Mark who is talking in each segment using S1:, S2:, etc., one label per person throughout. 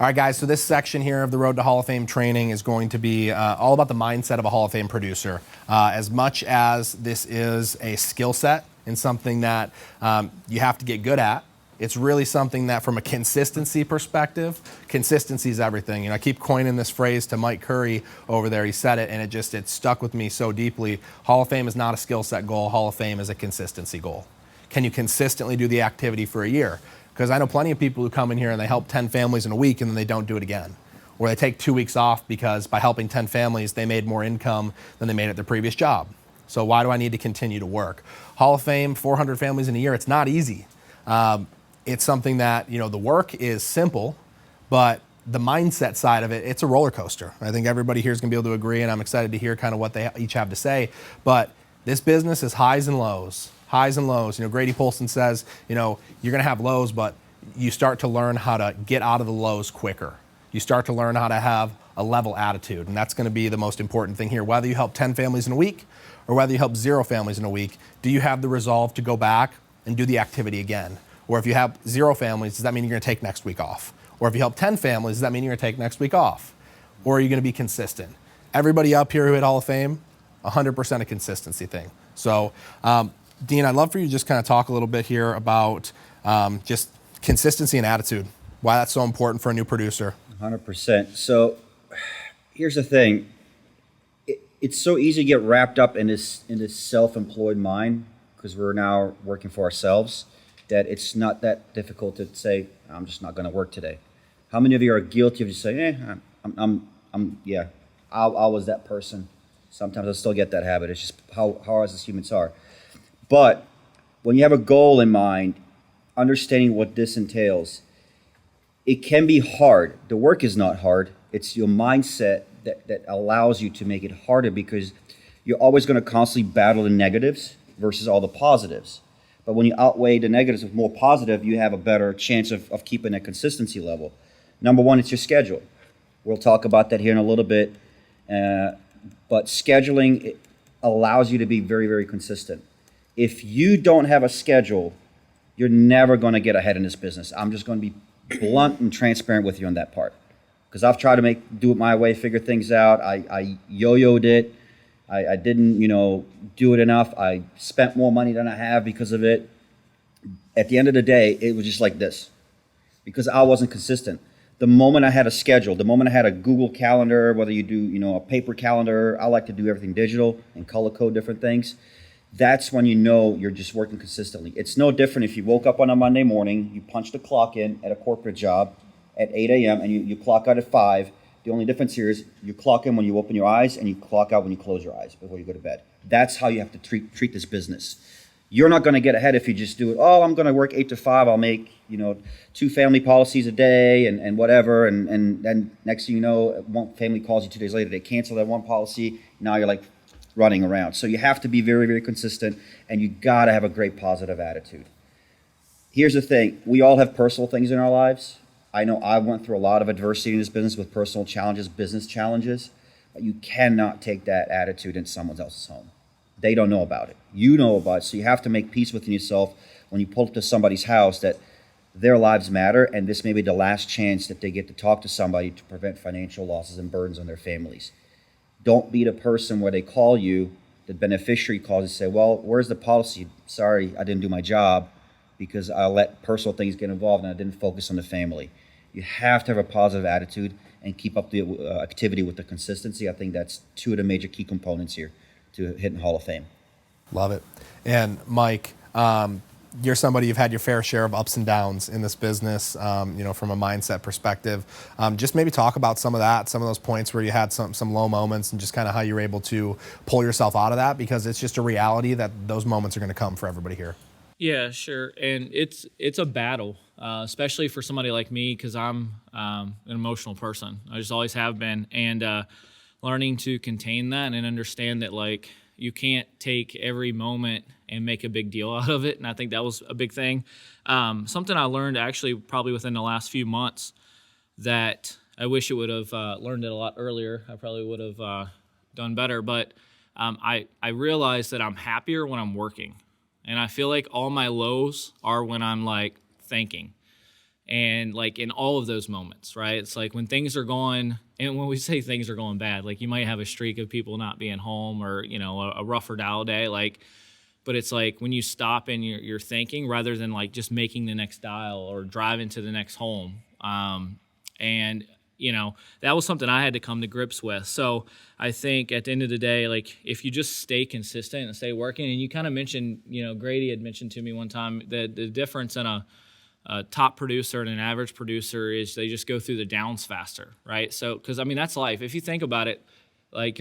S1: All right, guys, so this section here of the Road to Hall of Fame training is going to be all about the mindset of a Hall of Fame producer. As much as this is a skill set and something that you have to get good at, it's really something that from a consistency perspective, consistency is everything. I keep coining this phrase to Mike Curry over there. He said it, and it stuck with me so deeply. Hall of Fame is not a skill set goal. Hall of Fame is a consistency goal. Can you consistently do the activity for a year? Because I know plenty of people who come in here and they help 10 families in a week and then they don't do it again. Or they take 2 weeks off because by helping 10 families, they made more income than they made at their previous job. So why do I need to continue to work? Hall of Fame, 400 families in a year, it's not easy. It's something that, the work is simple, but the mindset side of it, it's a roller coaster. I think everybody here is going to be able to agree, and I'm excited to hear kind of what they each have to say. But this business is highs and lows. Highs and lows. Grady Polson says, you're going to have lows, but you start to learn how to get out of the lows quicker. You start to learn how to have a level attitude, and that's going to be the most important thing here. Whether you help 10 families in a week or whether you help 0 families in a week, do you have the resolve to go back and do the activity again? Or if you have 0 families, does that mean you're going to take next week off? Or if you help 10 families, does that mean you're going to take next week off? Or are you going to be consistent? Everybody up here who hit Hall of Fame, 100% a consistency thing. So, Dean, I'd love for you to just kind of talk a little bit here about just consistency and attitude, why that's so important for a new producer.
S2: 100%. So here's the thing. It's so easy to get wrapped up in this self-employed mind because we're now working for ourselves that it's not that difficult to say, I'm just not going to work today. How many of you are guilty of just saying, I was that person. Sometimes I still get that habit. It's just how us as humans are. But when you have a goal in mind, understanding what this entails, it can be hard. The work is not hard. It's your mindset that allows you to make it harder because you're always going to constantly battle the negatives versus all the positives. But when you outweigh the negatives with more positive, you have a better chance of keeping that consistency level. Number one, it's your schedule. We'll talk about that here in a little bit. But scheduling allows you to be very, very consistent. If you don't have a schedule, you're never going to get ahead in this business. I'm just going to be blunt and transparent with you on that part. Because I've tried to do it my way, figure things out. I yo-yoed it. I didn't, do it enough. I spent more money than I have because of it. At the end of the day, it was just like this. Because I wasn't consistent. The moment I had a schedule, the moment I had a Google Calendar, whether you do, a paper calendar, I like to do everything digital and color code different things. That's when you're just working consistently. It's no different if you woke up on a Monday morning, you punched the clock in at a corporate job at 8 a.m. and you clock out at 5. The only difference here is you clock in when you open your eyes and you clock out when you close your eyes before you go to bed. That's how you have to treat this business. You're not going to get ahead if you just do it, I'm going to work 8 to 5. I'll make, 2 family policies a day and whatever. And then next thing you know, one family calls you 2 days later. They cancel that one policy. Now you're like running around. So you have to be very, very consistent, and you got to have a great positive attitude. Here's the thing. We all have personal things in our lives. I know I went through a lot of adversity in this business with personal challenges, business challenges, but you cannot take that attitude in someone else's home. They don't know about it. You know about it, so you have to make peace within yourself when you pull up to somebody's house that their lives matter, and this may be the last chance that they get to talk to somebody to prevent financial losses and burdens on their families. Don't be the person where they call you, the beneficiary calls and say, well, where's the policy? Sorry, I didn't do my job because I let personal things get involved and I didn't focus on the family. You have to have a positive attitude and keep up the activity with the consistency. I think that's 2 of the major key components here to hitting Hall of Fame.
S1: Love it. And Mike, you're somebody, you've had your fair share of ups and downs in this business, from a mindset perspective. Just maybe talk about some of that, some of those points where you had some low moments and just kind of how you were able to pull yourself out of that, because it's just a reality that those moments are going to come for everybody here.
S3: Yeah, sure. And it's a battle, especially for somebody like me, because I'm an emotional person. I just always have been. And learning to contain that and understand that, like, you can't take every moment and make a big deal out of it. And I think that was a big thing. Something I learned actually probably within the last few months that I wish I would have learned it a lot earlier. I probably would have done better. But I realized that I'm happier when I'm working. And I feel like all my lows are when I'm like thinking. And like in all of those moments, right? It's like when things are going, and when we say things are going bad, like you might have a streak of people not being home, or, you know, a rough or dial day, like, but it's like when you stop and you're thinking rather than like just making the next dial or driving to the next home. And, you know, that was something I had to come to grips with. So I think at the end of the day, like if you just stay consistent and stay working, and you kind of mentioned, you know, Grady had mentioned to me one time that the difference in a top producer and an average producer is they just go through the downs faster, right? So, because I mean, that's life. If you think about it, like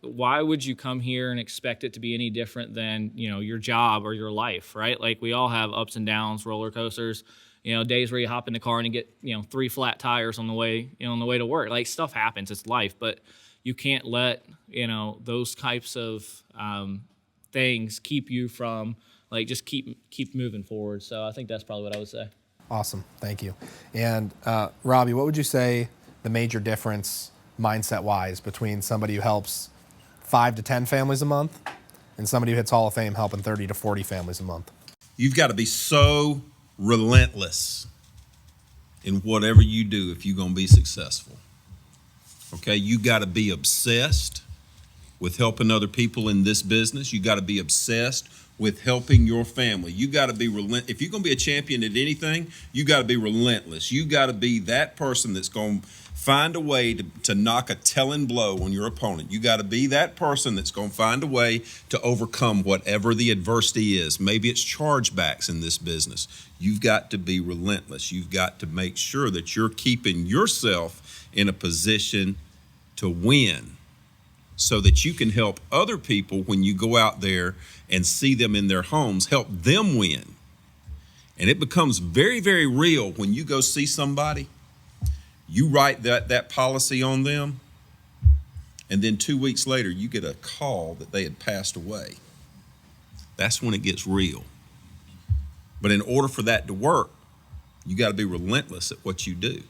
S3: why would you come here and expect it to be any different than, you know, your job or your life, right? Like we all have ups and downs, roller coasters, you know, days where you hop in the car and you get, you know, 3 flat tires on the way to work. Like stuff happens, it's life, but you can't let, you know, those types of things keep you from like just keep moving forward. So I think that's probably what I would say.
S1: Awesome. Thank you. And Robbie, what would you say the major difference mindset-wise between somebody who helps 5 to 10 families a month and somebody who hits Hall of Fame helping 30 to 40 families a month?
S4: You've got to be so relentless in whatever you do if you're going to be successful. Okay? You got to be obsessed with helping other people in this business. You got to be obsessed with helping your family. You got to be relentless. If you're going to be a champion at anything, you got to be relentless. You got to be that person that's going to find a way to knock a telling blow on your opponent. You got to be that person that's going to find a way to overcome whatever the adversity is. Maybe it's chargebacks in this business. You've got to be relentless. You've got to make sure that you're keeping yourself in a position to win, so that you can help other people when you go out there and see them in their homes, help them win. And it becomes very, very real when you go see somebody, you write that policy on them, and then 2 weeks later you get a call that they had passed away. That's when it gets real. But in order for that to work, you got to be relentless at what you do.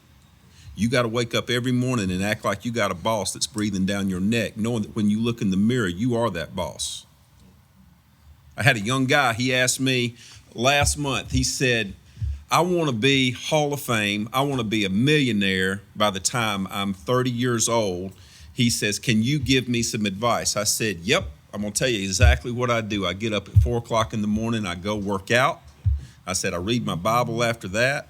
S4: You got to wake up every morning and act like you got a boss that's breathing down your neck, knowing that when you look in the mirror, you are that boss. I had a young guy, he asked me last month, he said, I want to be Hall of Fame. I want to be a millionaire by the time I'm 30 years old. He says, can you give me some advice? I said, yep, I'm going to tell you exactly what I do. I get up at 4 o'clock in the morning, I go work out. I said, I read my Bible after that.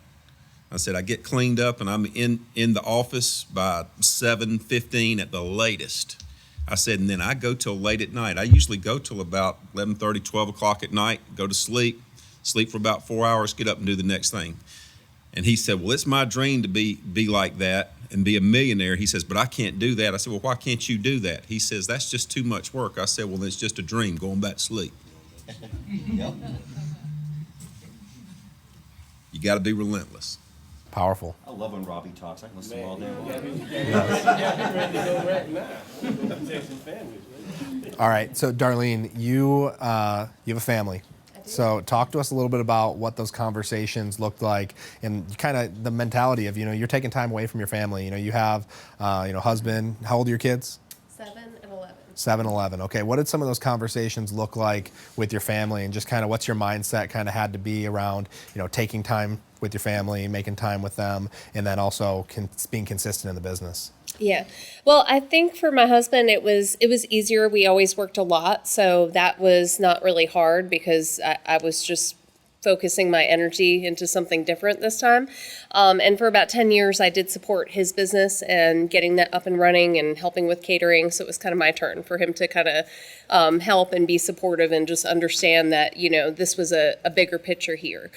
S4: I said, I get cleaned up and I'm in the office by 7:15 at the latest. I said, and then I go till late at night. I usually go till about 11:30, 12 o'clock at night, go to sleep for about 4 hours, get up and do the next thing. And he said, well, it's my dream to be like that and be a millionaire. He says, but I can't do that. I said, well, why can't you do that? He says, that's just too much work. I said, well, it's just a dream, going back to sleep. Yep. You got to be relentless.
S1: Powerful.
S2: I love when Robbie talks. I can listen to him all day long.
S1: All right. So, Darlene, you have a family. So talk to us a little bit about what those conversations looked like and kind of the mentality of, you know, you're taking time away from your family. You know, you have, husband. How old are your kids?
S5: 7 and 11.
S1: 7, 11. Okay. What did some of those conversations look like with your family, and just kind of what's your mindset kind of had to be around, you know, taking time with your family, making time with them, and then also being consistent in the business?
S5: Yeah. Well, I think for my husband, it was easier. We always worked a lot, so that was not really hard because I was just focusing my energy into something different this time. And for about 10 years, I did support his business and getting that up and running and helping with catering. So it was kind of my turn for him to kind of help and be supportive and just understand that, you know, this was a bigger picture here.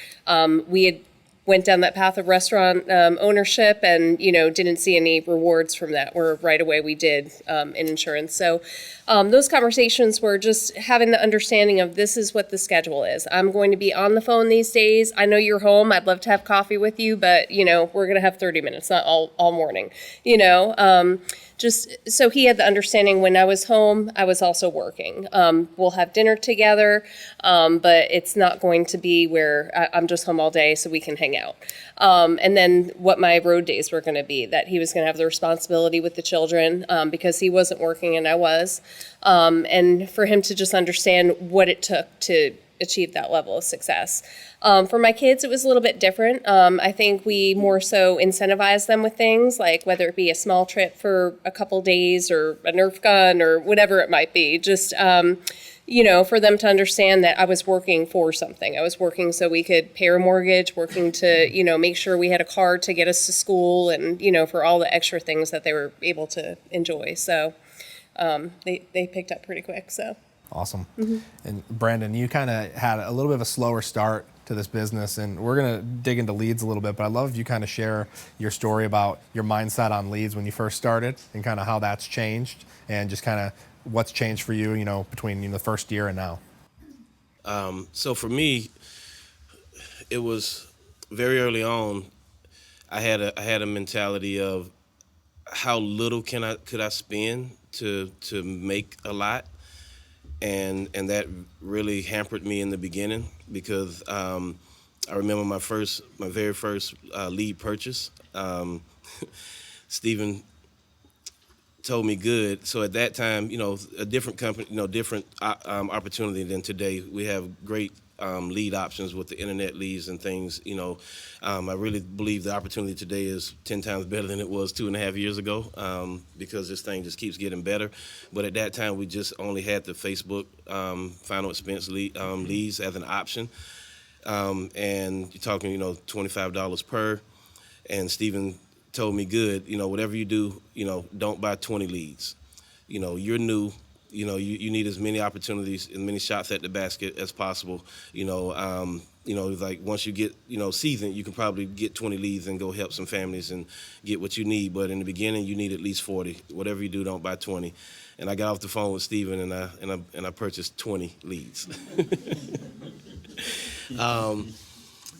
S5: We had went down that path of restaurant ownership and, you know, didn't see any rewards from that, where right away we did in insurance. So those conversations were just having the understanding of this is what the schedule is. I'm going to be on the phone these days. I know you're home. I'd love to have coffee with you, but, you know, we're going to have 30 minutes, not all morning, you know. Just so he had the understanding when I was home, I was also working. We'll have dinner together, but it's not going to be where I'm just home all day so we can hang out. And then what my road days were going to be, that he was going to have the responsibility with the children because he wasn't working and I was. And for him to just understand what it took to achieve that level of success. For my kids, it was a little bit different. I think we more so incentivize them with things like whether it be a small trip for a couple days or a Nerf gun or whatever it might be. Just for them to understand that I was working for something. I was working so we could pay our mortgage, working to, make sure we had a car to get us to school and, for all the extra things that they were able to enjoy. So they picked up pretty quick. So
S1: awesome. And Brandon, you kind of had a little bit of a slower start to this business, and we're going to dig into leads a little bit, but I'd love if you kind of share your story about your mindset on leads when you first started and kind of how that's changed and just kind of what's changed for you, between the first year and now.
S6: So for me, it was very early on. I had a mentality of how little could I spend to make a lot, and that really hampered me in the beginning because I remember my very first lead purchase. Stephen told me good. So at that time, a different company, different opportunity than today. We have great lead options with the internet leads and things. I really believe the opportunity today is 10 times better than it was 2.5 years ago because this thing just keeps getting better. But at that time, we just only had the Facebook final expense leads as an option. And you're talking, $25 per. And Stephen told me good, whatever you do, don't buy 20 leads. You're new, you need as many opportunities, as many shots at the basket as possible. Like once you get, seasoned, you can probably get 20 leads and go help some families and get what you need. But in the beginning, you need at least 40. Whatever you do, don't buy 20. And I got off the phone with Stephen and I purchased 20 leads.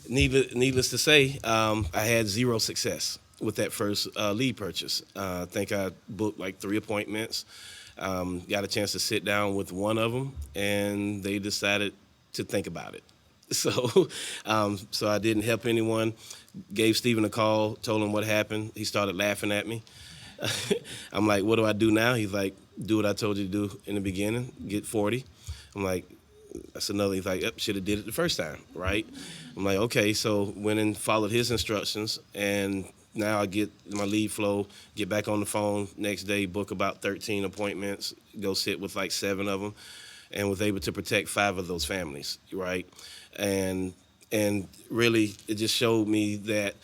S6: Needless to say, I had zero success with that first lead purchase. I think I booked like 3 appointments, got a chance to sit down with one of them, and they decided to think about it. So I didn't help anyone, gave Stephen a call, told him what happened. He started laughing at me. I'm like, what do I do now? He's like, do what I told you to do in the beginning, get 40. I'm like, that's another. He's like, yep, should have did it the first time, right? I'm like, okay, so went and followed his instructions, and now I get my lead flow, get back on the phone next day, book about 13 appointments, go sit with like 7 of them, and was able to protect 5 of those families, right? And really, it just showed me that,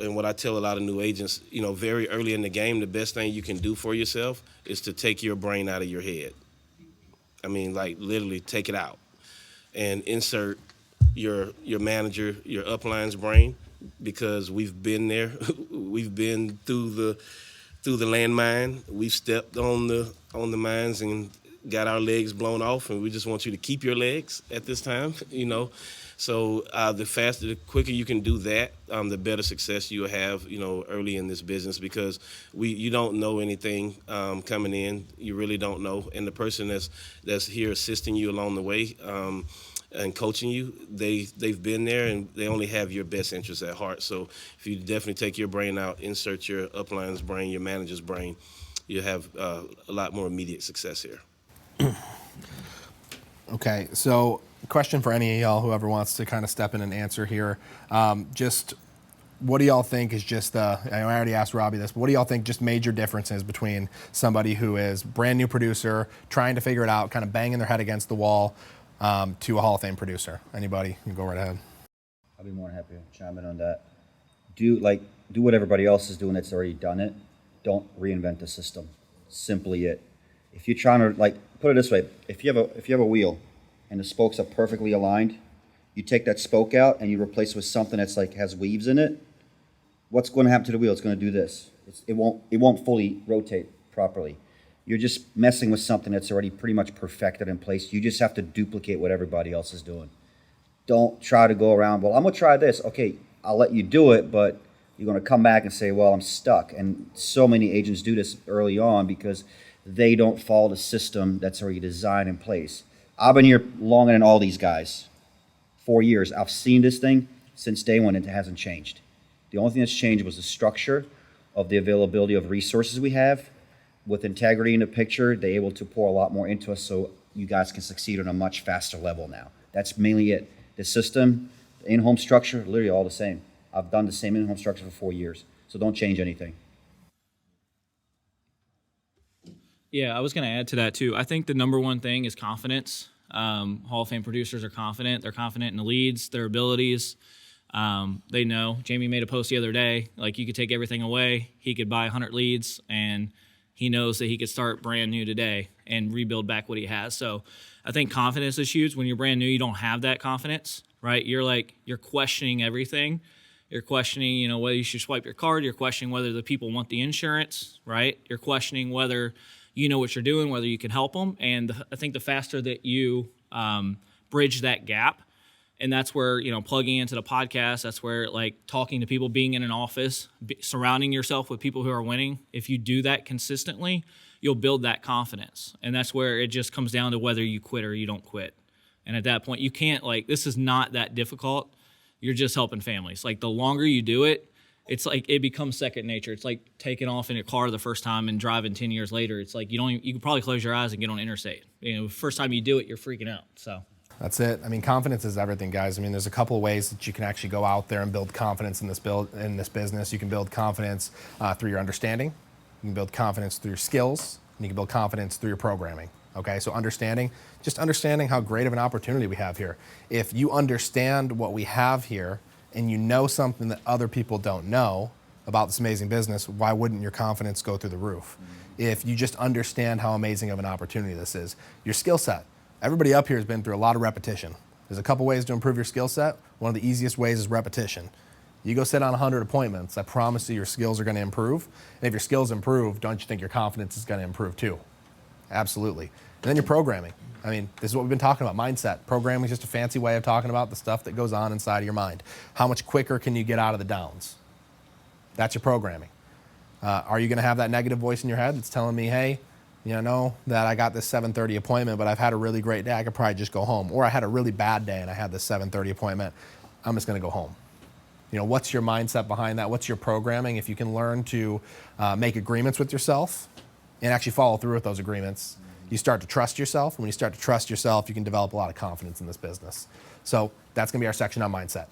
S6: and what I tell a lot of new agents, very early in the game, the best thing you can do for yourself is to take your brain out of your head. I mean, like literally take it out and insert your manager, your upline's brain, because we've been there. We've been through the landmine. We've stepped on the mines and got our legs blown off, and we just want you to keep your legs at this time, So the quicker you can do that, the better success you'll have, early in this business, because you don't know anything coming in. You really don't know, and the person that's here assisting you along the way and coaching you, they've been there, and they only have your best interests at heart. So if you definitely take your brain out, insert your upline's brain, your manager's brain, you'll have a lot more immediate success here.
S1: Okay, so question for any of y'all, whoever wants to kind of step in and answer here. Just what do y'all think is just I already asked Robbie this, but what do y'all think just major differences between somebody who is brand new producer, trying to figure it out, kind of banging their head against the wall, to a Hall of Fame producer? Anybody? You can go right ahead.
S2: I'll be more than happy to chime in on that. Do what everybody else is doing that's already done it. Don't reinvent the system. Simply it. If you're trying to, put it this way, if you have a wheel and the spokes are perfectly aligned, you take that spoke out and you replace it with something that's has weaves in it, what's going to happen to the wheel? It's going to do this. It won't fully rotate properly. You're just messing with something that's already pretty much perfected in place. You just have to duplicate what everybody else is doing. Don't try to go around, well, I'm going to try this. Okay, I'll let you do it, but you're going to come back and say, well, I'm stuck. And so many agents do this early on because they don't follow the system that's already designed in place. I've been here longer than all these guys, 4 years. I've seen this thing since day one, and it hasn't changed. The only thing that's changed was the structure of the availability of resources we have. With integrity in the picture, they're able to pour a lot more into us so you guys can succeed on a much faster level now. That's mainly it. The system, the in-home structure, literally all the same. I've done the same in-home structure for 4 years. So don't change anything.
S3: Yeah, I was going to add to that too. I think the number one thing is confidence. Hall of Fame producers are confident. They're confident in the leads, their abilities. They know. Jamie made a post the other day, like you could take everything away. He could buy 100 leads, and he knows that he could start brand new today and rebuild back what he has. So I think confidence is huge. When you're brand new, you don't have that confidence, right? You're questioning everything. You're questioning, whether you should swipe your card. You're questioning whether the people want the insurance, right? You're questioning whether you know what you're doing, whether you can help them. And I think the faster that you bridge that gap, and that's where, plugging into the podcast, that's where talking to people, being in an office, surrounding yourself with people who are winning. If you do that consistently, you'll build that confidence. And that's where it just comes down to whether you quit or you don't quit. And at that point, you can't, this is not that difficult. You're just helping families. The longer you do it, it's it becomes second nature. It's like taking off in a car the first time and driving 10 years later. It's you can probably close your eyes and get on interstate. First time you do it, you're freaking out. So
S1: That's it. I mean, confidence is everything, guys. I mean, there's a couple of ways that you can actually go out there and build confidence in this business. You can build confidence through your understanding. You can build confidence through your skills. And you can build confidence through your programming. Okay, so just understanding how great of an opportunity we have here. If you understand what we have here and you know something that other people don't know about this amazing business, why wouldn't your confidence go through the roof? If you just understand how amazing of an opportunity this is, your skill set. Everybody up here has been through a lot of repetition. There's a couple ways to improve your skill set. One of the easiest ways is repetition. You go sit on 100 appointments, I promise you your skills are going to improve. And if your skills improve, don't you think your confidence is going to improve too? Absolutely. And then your programming. I mean, this is what we've been talking about, mindset. Programming is just a fancy way of talking about the stuff that goes on inside of your mind. How much quicker can you get out of the downs? That's your programming. Are you going to have that negative voice in your head that's telling me, hey, that I got this 7:30 appointment, but I've had a really great day. I could probably just go home. Or I had a really bad day and I had this 7:30 appointment. I'm just going to go home. What's your mindset behind that? What's your programming? If you can learn to make agreements with yourself and actually follow through with those agreements, you start to trust yourself. And when you start to trust yourself, you can develop a lot of confidence in this business. So that's going to be our section on mindset.